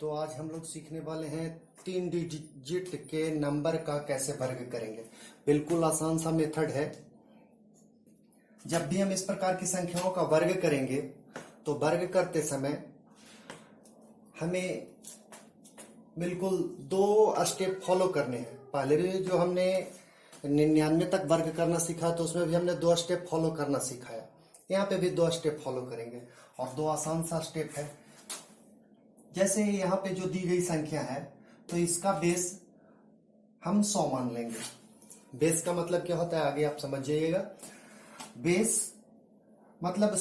तो आज हम लोग सीखने वाले हैं 3 डिजिट के नंबर का कैसे वर्ग करेंगे। बिल्कुल आसान सा मेथड है। जब भी हम इस प्रकार की संख्याओं का वर्ग करेंगे तो वर्ग करते समय हमें बिल्कुल 2 स्टेप फॉलो करने हैं। पहले भी जो हमने 99 तक वर्ग करना सीखा तो उसमें भी हमने 2 स्टेप फॉलो करना सिखाया। यहाँ पे भी 2 स्टेप फॉलो करेंगे और 2 आसान सा स्टेप है। जैसे यहाँ पे जो दी गई संख्या है तो इसका बेस हम 100 मान लेंगे। बेस का मतलब क्या होता है आगे आप समझ जाइएगा। बेस मतलब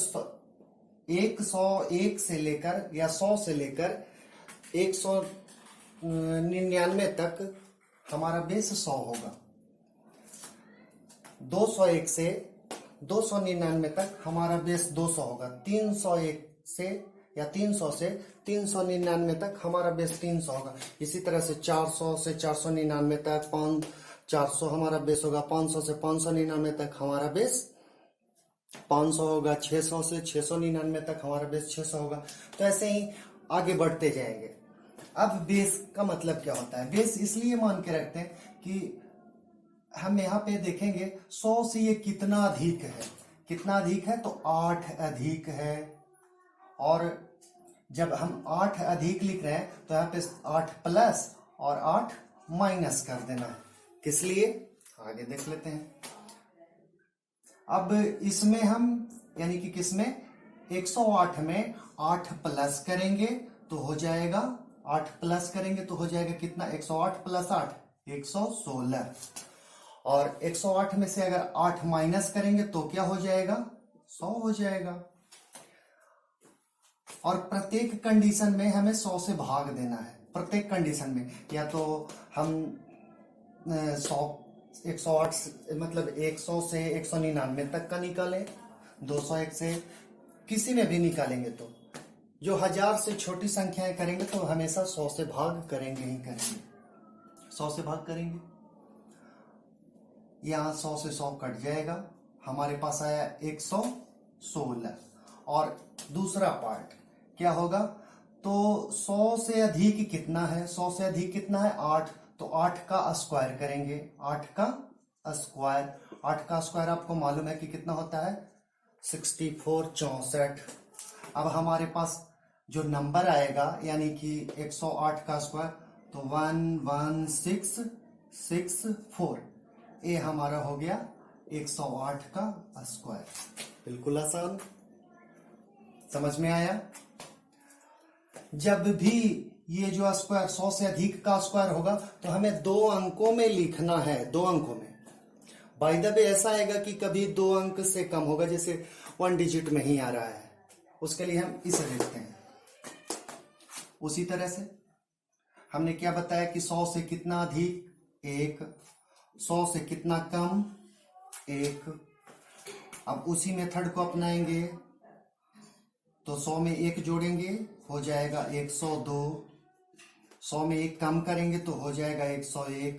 101 से लेकर या 100 से लेकर 199 तक हमारा बेस 100 होगा। 201 से 299 तक हमारा बेस 200 होगा। 301 से या 300 से 399 तक हमारा बेस 300 होगा। इसी तरह से 400 से 499 तक 400 हमारा बेस होगा। 500 से 599 तक हमारा बेस 500 होगा। 600 से 699 तक हमारा बेस 600 होगा। तो ऐसे ही आगे बढ़ते जाएंगे। अब बेस का मतलब क्या होता है? बेस इसलिए मान के रखते हैं कि हम यहाँ पे देखेंगे 100 से ये कितना अधिक है। कितना अधिक है तो 8 अधिक है। और जब हम 8 अधिक लिख रहे हैं तो यहाँ पे 8 प्लस और 8 माइनस कर देना है। किस लिए आगे देख लेते हैं। अब इसमें हम यानी कि किसमें 108 में 8 प्लस करेंगे तो हो जाएगा 8 प्लस करेंगे तो हो जाएगा कितना 108 प्लस 8 116। और 108 में से अगर 8 माइनस करेंगे तो क्या हो जाएगा 100 हो जाएगा। और प्रत्येक कंडीशन में हमें 100 से भाग देना है। प्रत्येक कंडीशन में या तो हम 108 मतलब 100 से 199 तक का निकालें, 201 से किसी में भी निकालेंगे। तो जो 1000 से छोटी संख्याएं करेंगे तो हमेशा 100 से भाग करेंगे ही करेंगे। 100 से भाग करेंगे, यहां 100 से 100 कट जाएगा। हमारे पास आया 116। और दूसरा पार्ट क्या होगा तो 100 से अधिक कितना है? 100 से अधिक कितना है 8। तो 8 का स्क्वायर करेंगे। 8 का स्क्वायर 8 का स्क्वायर आपको मालूम है कि कितना होता है 64 64। अब हमारे पास जो नंबर आएगा यानी कि 108 का स्क्वायर तो 11664। ये हमारा हो गया 108 का स्क्वायर। बिल्कुल आसान, समझ में आया। जब भी ये जो स्क्वायर 100 से अधिक का स्क्वायर होगा तो हमें 2 अंकों में लिखना है। 2 अंकों में बाय द वे ऐसा आएगा कि कभी 2 अंक से कम होगा, जैसे 1 डिजिट में ही आ रहा है, उसके लिए हम इसे लिखते हैं। उसी तरह से हमने क्या बताया कि 100 से कितना अधिक 1, 100 से कितना कम 1। अब उसी मेथड को अपनाएंगे तो 100 में 1 जोड़ेंगे हो जाएगा 102। 100 में 1 कम करेंगे तो हो जाएगा 101।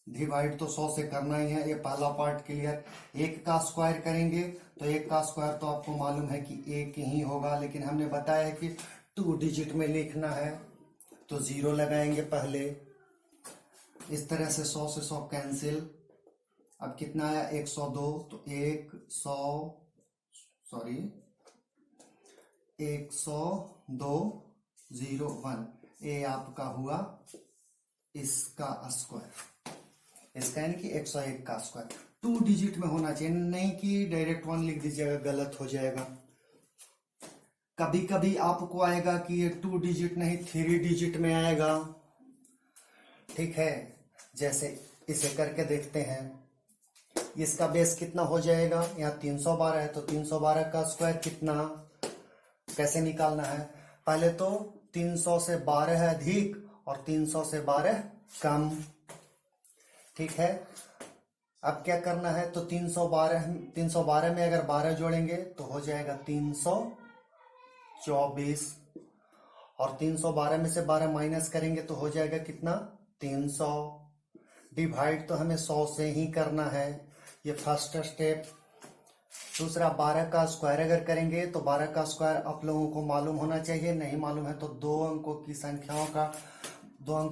डिवाइड तो 100 से करना ही है, ये पहला पार्ट क्लियर। 1 का स्क्वायर करेंगे तो 1 का स्क्वायर तो आपको मालूम है कि 1 ही होगा, लेकिन हमने बताया है कि 2 डिजिट में लिखना है तो 0 लगाएंगे पहले। इस तरह से 100 से 100 कैंसिल। अब कितना आया 102। तो 102.01 ये आपका हुआ इसका स्क्वायर। इसका यानी कि 101 का स्क्वायर 2 डिजिट में होना चाहिए, नहीं कि डायरेक्ट 1 लिख दीजिएगा, गलत हो जाएगा। कभी कभी आपको आएगा कि ये 2 डिजिट नहीं 3 डिजिट में आएगा। ठीक है, जैसे इसे करके देखते हैं। इसका बेस कितना हो जाएगा, यहाँ 312 है तो 312 का स्क्वायर कितना, कैसे निकालना है? पहले तो 300 से 12 अधिक और 300 से 12 कम। ठीक है, अब क्या करना है तो 312 में अगर 12 जोड़ेंगे तो हो जाएगा 324। और 312 में से 12 माइनस करेंगे तो हो जाएगा कितना 300। डिवाइड तो हमें 100 से ही करना है, ये फर्स्ट स्टेप। दूसरा 12 का स्क्वायर अगर करेंगे तो 12 का स्क्वायर आप लोगों को मालूम होना चाहिए, नहीं मालूम है तो दो अंकों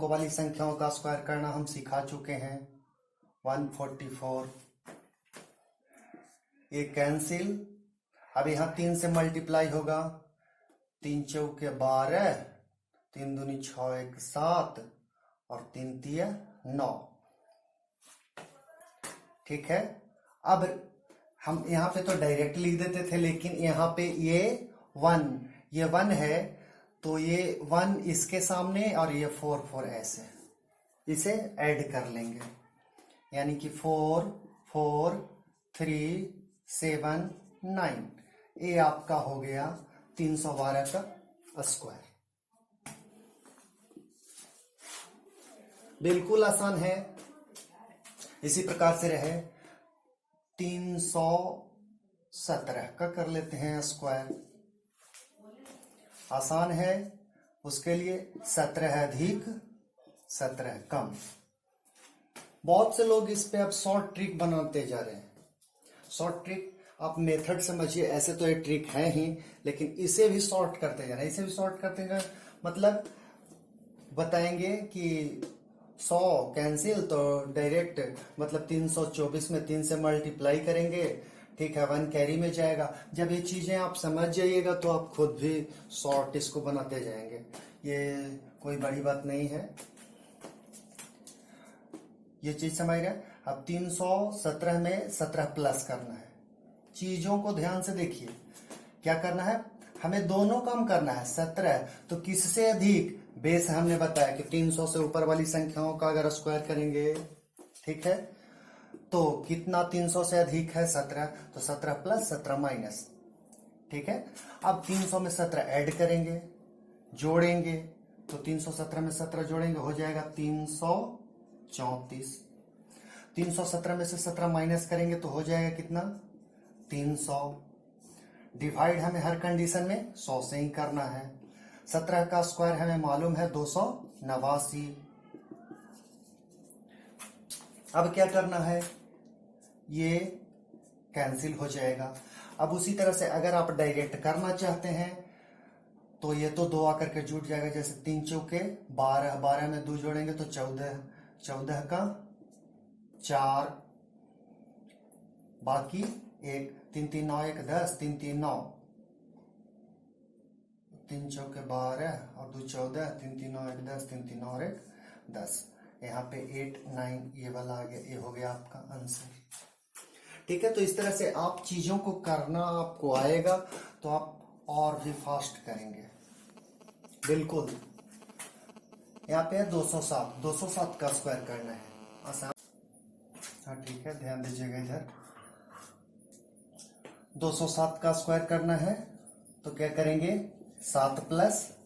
वाली संख्याओं का स्क्वायर करना हम सिखा चुके हैं। 144 ये कैंसिल। अब यहाँ 3 से मल्टीप्लाई होगा, 3 चौके 12, 3 दूनी 6 1 7 और 3 तिया 9। ठीक है। अब हम यहाँ पे तो डायरेक्ट लिख देते थे, लेकिन यहाँ पे ये 1 है तो ये 1 इसके सामने और ये 4 4 ऐसे इसे ऐड कर लेंगे, यानी कि 4 4 3 7 9। ये आपका हो गया 312 का स्क्वायर। बिल्कुल आसान है। इसी प्रकार से रहे 317 का कर लेते हैं स्क्वायर। आसान है। उसके लिए 17 अधिक 17 कम। बहुत से लोग इस पे अब शॉर्ट ट्रिक बनाते जा रहे हैं। शॉर्ट ट्रिक आप मेथड समझिए, ऐसे तो ये ट्रिक है ही, लेकिन इसे भी शॉर्ट करते जा रहे हैं। इसे भी शॉर्ट करते जा मतलब बताएंगे कि 100 कैंसिल तो डायरेक्ट मतलब 324 में 3 से मल्टीप्लाई करेंगे। ठीक है, 1 कैरी में जाएगा। जब ये चीजें आप समझ जाइएगा तो आप खुद भी शॉर्ट इसको बनाते जाएंगे। ये कोई बड़ी बात नहीं है, ये चीज समझ रहे। अब 317 में 17 प्लस करना है। चीजों को ध्यान से देखिए, क्या करना है, हमें दोनों कम करना है। 17 तो किससे अधिक, बेस हमने बताया कि 300 से ऊपर वाली संख्याओं का अगर स्क्वायर करेंगे, ठीक है, तो कितना 300 से अधिक है 17, तो 17 प्लस 17 माइनस। ठीक है। अब 300 में 17 ऐड करेंगे, जोड़ेंगे, तो 317 में 17 जोड़ेंगे हो जाएगा 334। 317 में से 17 माइनस करेंगे तो हो जाएगा कितना 300। डिवाइड हमें हर कंडीशन में 100 से ही करना है। 17 का स्क्वायर हमें मालूम है 289। अब क्या करना है, ये कैंसिल हो जाएगा। अब उसी तरह से अगर आप डायरेक्ट करना चाहते हैं तो ये तो 2 आकर के जुट जाएगा। जैसे 3 चौके 12, 12 में 2 जोड़ेंगे तो 14, 14 का 4, बाकी 1, 3 3 9 1 10, 3 3 9, 3 चौके 12 और 2 14, 3 3 9 1 10, 3 3 और 1 10। यहाँ पे 8 9 ये वाला आ गया, ये हो गया आपका आंसर। ठीक है। तो इस तरह से आप चीजों को करना आपको आएगा तो आप और भी फास्ट करेंगे। बिल्कुल। यहाँ पे है 207, 207 का स्क्वायर करना है। आसान। हाँ ठीक है, ध्यान दीजिएगा इधर। 207 का स्क्वायर करना है तो क्या करेंगे, 7 प्लस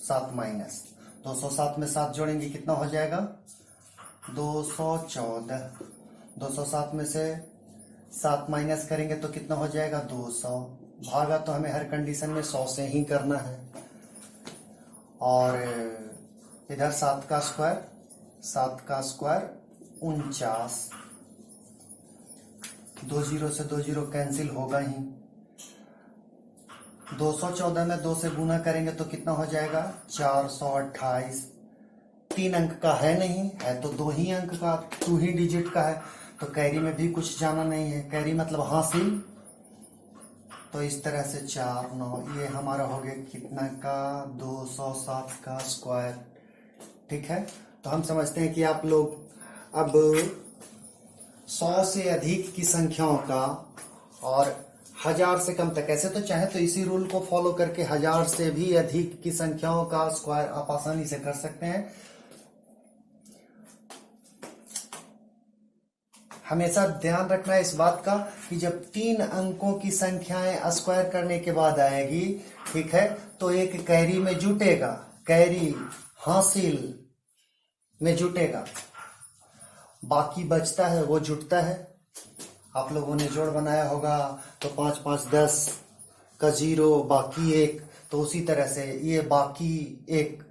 7 माइनस। 207 में 7 जोड़ेंगे कितना हो जाएगा 214। 207 में से 7 माइनस करेंगे तो कितना हो जाएगा 200। भागा तो हमें हर कंडीशन में 100 से ही करना है। और इधर 7 का स्क्वायर 49। 2 जीरो से 2 जीरो कैंसिल होगा ही। 214 में 2 से गुना करेंगे तो कितना हो जाएगा 428। 3 अंक का है नहीं, है तो 2 ही अंक का, 2 ही डिजिट का है, तो कैरी में भी कुछ जाना नहीं है। कैरी मतलब हासिल। तो इस तरह से 4 9 ये हमारा हो गया कितना का 207 का स्क्वायर। ठीक है। तो हम समझते हैं कि आप लोग अब 100 से अधिक की संख्याओं का और 1000 से कम तक, ऐसे तो चाहे तो इसी रूल को फॉलो करके 1000 से भी अधिक की संख्याओं का स्क्वायर आप आसानी से कर सकते हैं। हमेशा ध्यान रखना है इस बात का कि जब 3 अंकों की संख्याएं स्क्वायर करने के बाद आएगी, ठीक है, तो एक कैरी में जुटेगा, कैरी हासिल में जुटेगा, बाकी बचता है वो जुटता है। आप लोगों ने जोड़ बनाया होगा तो 5 5 10 का 0 बाकी 1, तो उसी तरह से ये बाकी 1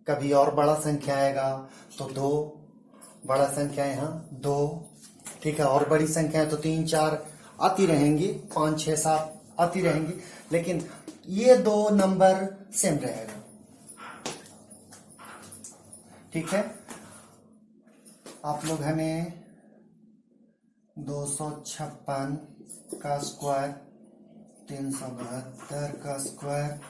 कभी और बड़ा संख्या आएगा तो 2, बड़ा संख्या यहाँ 2, ठीक है, और बड़ी संख्या है तो 3 4, आती रहेंगी, 5 6 7 आती रहेंगी, लेकिन ये 2 नंबर सेम रहेगा। ठीक है, आप लोग हमें 256 का स्क्वायर, 372 का स्क्वायर,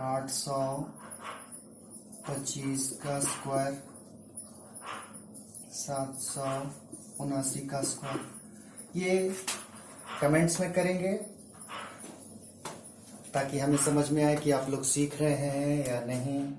825 का स्क्वायर, 779 का स्क्वायर, ये कमेंट्स में करेंगे ताकि हमें समझ में आए कि आप लोग सीख रहे हैं या नहीं,